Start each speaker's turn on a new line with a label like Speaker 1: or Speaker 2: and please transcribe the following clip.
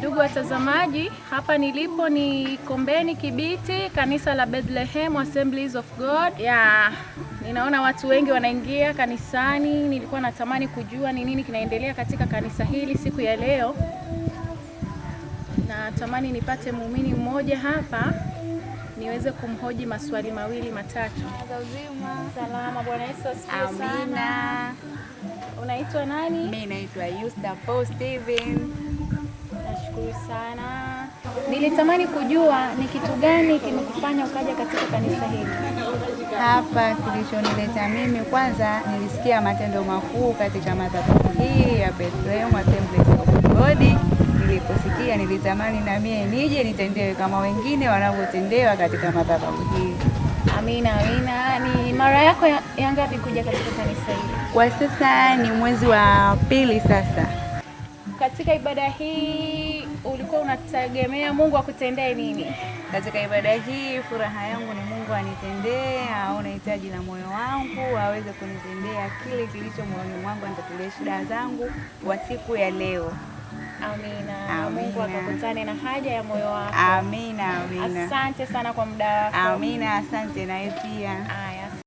Speaker 1: Ndugu watazamaji, hapa nilipo ni Kombeni Kibiti, kanisa la Bethlehem Assemblies of God. Ninaona watu wengi wanaingia kanisani. Nilikuwa natamani kujua ni nini kinaendelea katika kanisa hili siku ya leo. Natamani nipate muumini mmoja hapa niweze kumhoji maswali mawili matatu. Salama, Bwana Yesu asifiwe sana.
Speaker 2: Amina.
Speaker 1: Unaitwa nani?
Speaker 2: Mimi naitwa Yusta Paul Steven.
Speaker 1: Nashukuru sana. Nilitamani kujua ni kitu gani kimekufanya ukaja katika kanisa hili?
Speaker 2: Hapa kilichonileta mimi, kwanza nilisikia matendo makuu katika madhabahu hii ya Bethlehem Assemblies of God. Niliposikia nilitamani na mimi nije nitendewe kama wengine wanavyotendewa katika madhabahu hii.
Speaker 1: Amina, amina. Ni mara yako ya ngapi kuja katika kanisa hili?
Speaker 2: Kwa sasa ni mwezi wa pili sasa.
Speaker 1: Katika ibada hii ulikuwa unategemea Mungu akutendee nini?
Speaker 2: Katika ibada hii furaha yangu ni Mungu anitendee, aone hitaji la moyo wangu, aweze kunitendea kile kilicho moyoni mwangu, nitatulie shida zangu kwa siku ya leo.
Speaker 1: Amina.
Speaker 2: Amina.
Speaker 1: Mungu akakutane na haja ya moyo wako.
Speaker 2: Amina, amina.
Speaker 1: Asante sana kwa muda wako.
Speaker 2: Amina, asante naye pia.